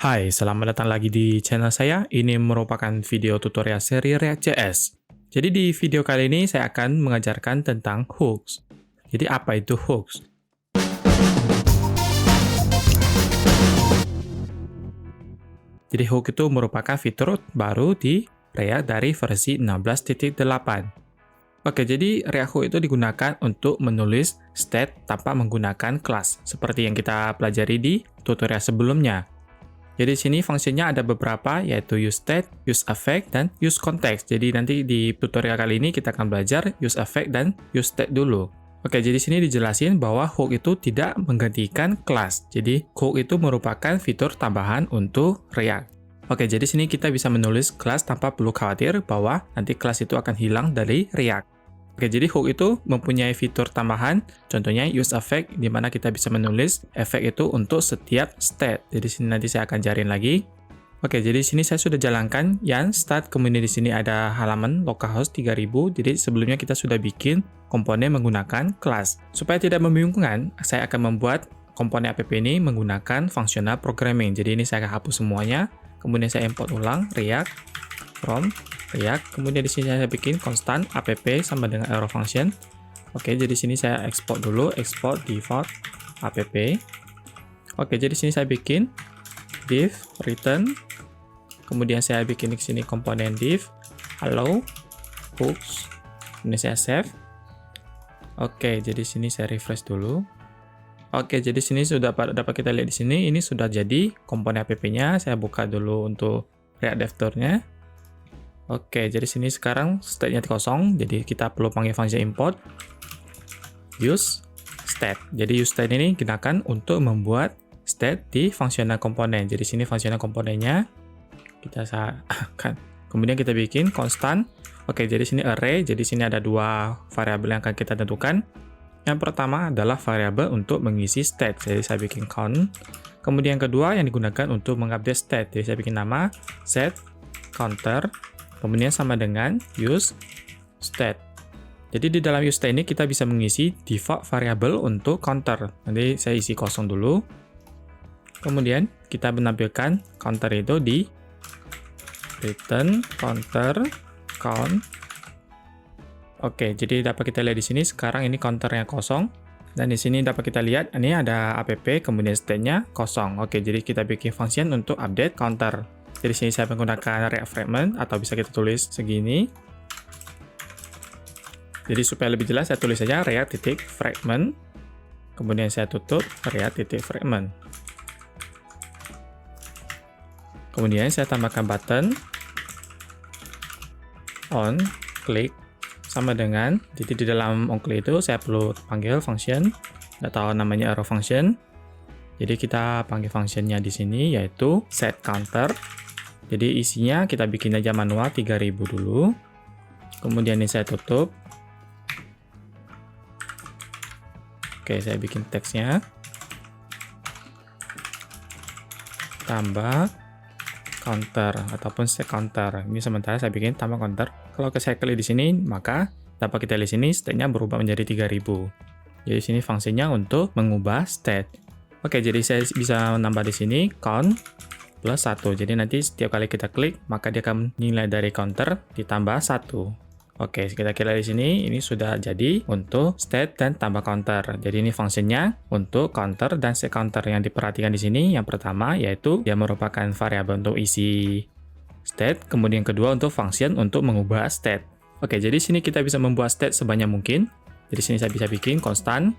Hai, selamat datang lagi di channel saya. Ini merupakan video tutorial seri React.js. Jadi di video kali ini saya akan mengajarkan tentang hooks. Jadi apa itu hooks? Jadi hook itu merupakan fitur baru di React dari versi 16.8. Oke, jadi React Hook itu digunakan untuk menulis state tanpa menggunakan kelas, seperti yang kita pelajari di tutorial sebelumnya. Jadi di sini fungsinya ada beberapa, yaitu useState, useEffect, dan useContext. Jadi nanti di tutorial kali ini kita akan belajar useEffect dan useState dulu. Oke, jadi sini dijelasin bahwa hook itu tidak menggantikan kelas. Jadi hook itu merupakan fitur tambahan untuk React. Oke, jadi sini kita bisa menulis kelas tanpa perlu khawatir bahwa nanti kelas itu akan hilang dari React. Oke, jadi hook itu mempunyai fitur tambahan, contohnya useEffect, di mana kita bisa menulis efek itu untuk setiap state. Jadi sini nanti saya akan ajarin lagi. Oke, jadi sini saya sudah jalankan yang start, kemudian di sini ada halaman localhost 3000. Jadi sebelumnya kita sudah bikin komponen menggunakan kelas. Supaya tidak membingungkan, saya akan membuat komponen app ini menggunakan functional programming. Jadi ini saya akan hapus semuanya. Kemudian saya import ulang React from React. Kemudian di sini saya bikin constant app sama dengan arrow function. Oke, jadi sini saya export dulu, export default app. Oke, jadi sini saya bikin div return. Kemudian saya bikin di sini komponen div allow hooks. Kemudian saya save. Oke, jadi sini saya refresh dulu. Oke, jadi sini sudah dapat kita lihat di sini, ini sudah jadi komponen app-nya. Saya buka dulu untuk React Dev Tool-nya. Oke, jadi sini sekarang state-nya kosong, jadi kita perlu panggil function import use state. Jadi use state ini digunakan untuk membuat state di functional komponen. Jadi sini functional komponennya kita kan. Kemudian kita bikin constant. Oke, jadi sini array. Jadi sini ada dua variabel yang akan kita tentukan. Yang pertama adalah variabel untuk mengisi state. Jadi saya bikin count. Kemudian yang kedua yang digunakan untuk mengupdate state. Jadi saya bikin nama set counter. Kemudian sama dengan use state. Jadi di dalam use state ini kita bisa mengisi default variable untuk counter. Nanti saya isi kosong dulu. Kemudian kita menampilkan counter itu di return counter count. Oke, jadi dapat kita lihat di sini sekarang ini counternya kosong. Dan di sini dapat kita lihat ini ada app kemudian state-nya kosong. Oke, jadi kita bikin function untuk update counter. Jadi sini saya menggunakan React fragment atau bisa kita tulis segini. Jadi supaya lebih jelas saya tulis saja React.fragment. Kemudian saya tutup React.fragment. Kemudian saya tambahkan button on click sama dengan, jadi di dalam on click itu saya perlu panggil function atau namanya arrow function. Jadi kita panggil functionnya di sini yaitu set counter. Jadi isinya kita bikin aja manual 3000 dulu. Kemudian ini saya tutup. Oke, saya bikin teksnya. Tambah counter ataupun set counter. Ini sementara saya bikin tambah counter. Kalau saya klik di sini, maka dapat kita lihat di sini state-nya berubah menjadi 3000. Jadi sini fungsinya untuk mengubah state. Oke, jadi saya bisa menambah di sini count plus 1. Jadi nanti setiap kali kita klik, maka dia akan nilai dari counter ditambah 1. Oke, kita kira di sini ini sudah jadi untuk state dan tambah counter. Jadi ini fungsinya untuk counter dan set counter. Yang diperhatikan di sini yang pertama yaitu dia merupakan variabel untuk isi state, kemudian kedua untuk function untuk mengubah state. Oke, jadi sini kita bisa membuat state sebanyak mungkin. Jadi sini saya bisa bikin constant,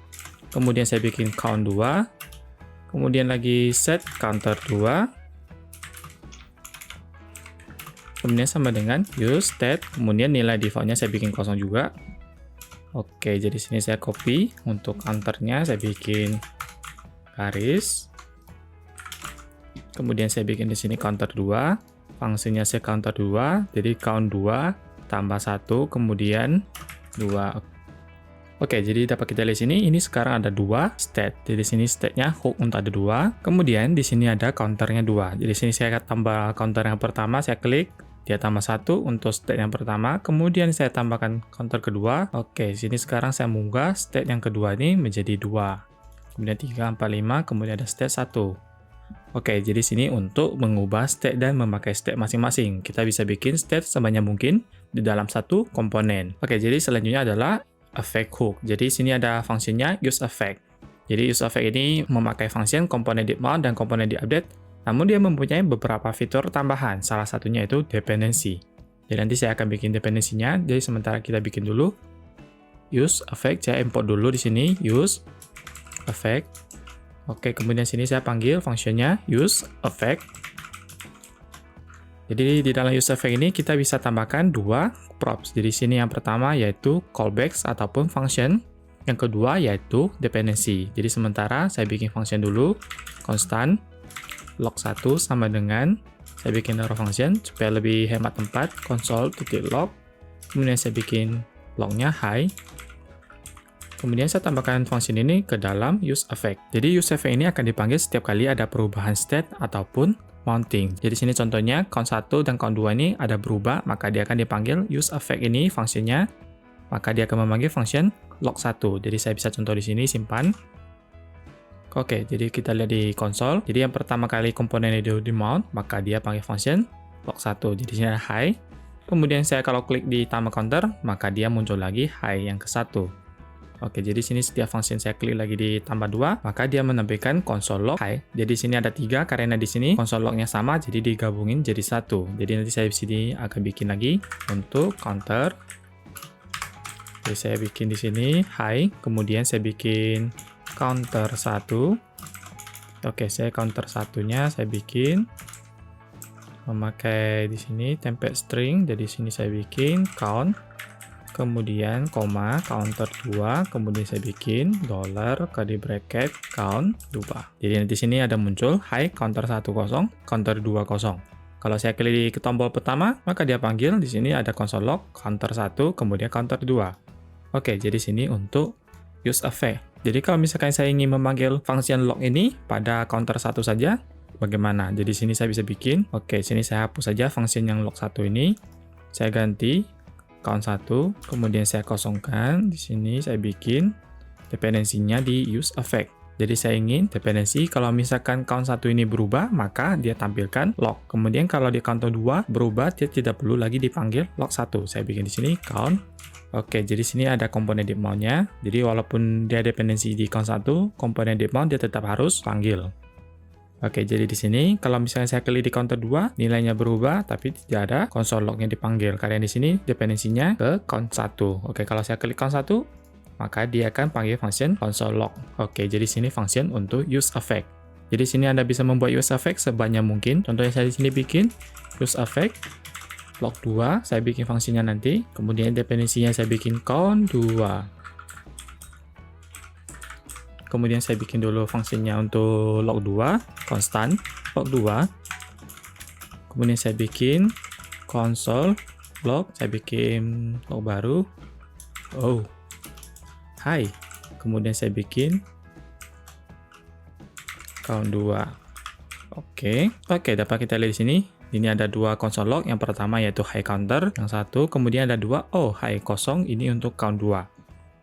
kemudian saya bikin count 2, kemudian lagi set counter 2. Kemudian sama dengan use state, kemudian nilai defaultnya saya bikin kosong juga. Oke, jadi sini saya copy untuk counternya, saya bikin garis. Kemudian saya bikin di sini counter 2, fungsinya saya counter 2, jadi count 2 tambah 1, kemudian 2. Oke, jadi dapat kita lihat sini, ini sekarang ada 2 state. Jadi sini state-nya hook untuk ada 2. Kemudian di sini ada counternya 2. Jadi sini saya akan tambah counter yang pertama, saya klik. Dia tambah 1 untuk state yang pertama, kemudian saya tambahkan counter kedua. Oke, sini sekarang saya munggah state yang kedua ini menjadi 2. Kemudian 3, 4, 5, kemudian ada state 1. Oke, jadi sini untuk mengubah state dan memakai state masing-masing. Kita bisa bikin state sebanyak mungkin di dalam satu komponen. Oke, jadi selanjutnya adalah effect hook. Jadi sini ada fungsinya use effect. Jadi use effect ini memakai function komponen dipmount dan komponen diupdate, namun dia mempunyai beberapa fitur tambahan. Salah satunya itu dependency. Jadi nanti saya akan bikin dependensinya. Jadi sementara kita bikin dulu use effect, saya import dulu di sini use effect. Oke, kemudian sini saya panggil fungsinya use effect. Jadi di dalam use effect ini kita bisa tambahkan dua props. Jadi sini yang pertama yaitu callbacks ataupun function. Yang kedua yaitu dependency. Jadi sementara saya bikin function dulu, constant log1 sama dengan saya bikin arrow function supaya lebih hemat tempat, console.log. Kemudian saya bikin lognya high. Kemudian saya tambahkan function ini ke dalam use effect. Jadi use effect ini akan dipanggil setiap kali ada perubahan state ataupun mounting. Jadi sini contohnya count1 dan count2 ini ada berubah, maka dia akan dipanggil use effect ini fungsinya, maka dia akan memanggil function log1. Jadi saya bisa contoh di sini, simpan. Oke, jadi kita lihat di konsol. Jadi yang pertama kali komponen itu di mount, maka dia panggil function log1. Jadi sini ada high. Kemudian saya kalau klik di tambah counter, maka dia muncul lagi high yang ke-1. Oke, jadi sini setiap function saya klik lagi di tambah 2, maka dia menampilkan console log high. Jadi sini ada 3 karena di sini console lognya sama, jadi digabungin jadi 1. Jadi nanti saya di sini akan bikin lagi untuk counter. Jadi saya bikin di sini high, kemudian saya bikin counter 1. Oke, saya counter satunya saya bikin memakai di sini template string. Jadi sini saya bikin count, kemudian koma counter 2, kemudian saya bikin dollar curly bracket count 2. Jadi nanti sini ada muncul high counter 10, counter 20. Kalau saya klik di tombol pertama, maka dia panggil di sini ada console log counter 1, kemudian counter 2. Oke, jadi sini untuk use effect. Jadi kalau misalkan saya ingin memanggil function log ini pada counter 1 saja, bagaimana? Jadi sini saya bisa bikin. Oke, sini saya hapus saja function yang log 1 ini. Saya ganti count 1, kemudian saya kosongkan. Di sini saya bikin dependensinya di use effect. Jadi saya ingin dependensi kalau misalkan count 1 ini berubah, maka dia tampilkan log. Kemudian kalau di count 2 berubah, dia tidak perlu lagi dipanggil log 1. Saya bikin di sini count. Oke, jadi sini ada komponen dipmount-nya. Jadi walaupun dia dependensi di count 1, komponen dipmount dia tetap harus panggil. Oke, jadi di sini kalau misalnya saya klik di counter 2, nilainya berubah tapi tidak ada console lognya dipanggil. Karena di sini dependensinya ke count 1. Oke, kalau saya klik count 1, maka dia akan panggil function console log. Oke, jadi sini function untuk use effect. Jadi sini Anda bisa membuat use effect sebanyak mungkin. Contohnya saya di sini bikin use effect log 2, saya bikin fungsinya nanti. Kemudian dependensinya saya bikin count 2. Kemudian saya bikin dulu fungsinya untuk log 2, constant log 2. Kemudian saya bikin console log, saya bikin log baru. Oh, hi. Kemudian saya bikin count 2. Oke, dapat kita lihat di sini. Ini ada dua console log. Yang pertama yaitu high counter, yang satu. Kemudian ada dua, high kosong. Ini untuk count 2.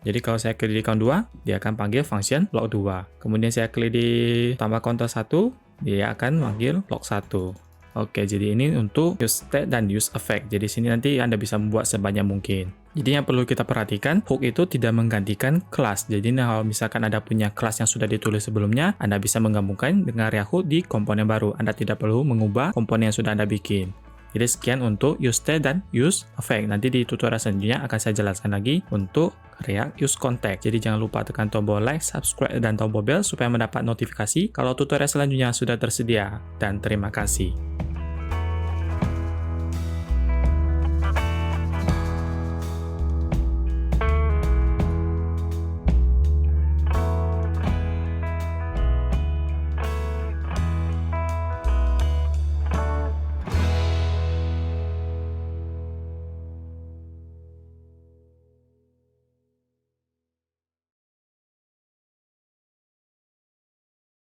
Jadi kalau saya klik di count 2, dia akan panggil function log 2. Kemudian saya klik di tambah counter 1, dia akan panggil log 1. Oke, jadi ini untuk use state dan use effect. Jadi sini nanti Anda bisa membuat sebanyak mungkin. Jadi yang perlu kita perhatikan, hook itu tidak menggantikan kelas. Jadi kalau misalkan Anda punya kelas yang sudah ditulis sebelumnya, Anda bisa menggabungkan dengan area hook di komponen baru. Anda tidak perlu mengubah komponen yang sudah Anda bikin. Jadi sekian untuk use state dan use effect. Nanti di tutorial selanjutnya akan saya jelaskan lagi untuk React use context. Jadi jangan lupa tekan tombol like, subscribe, dan tombol bell supaya mendapat notifikasi kalau tutorial selanjutnya sudah tersedia. Dan terima kasih.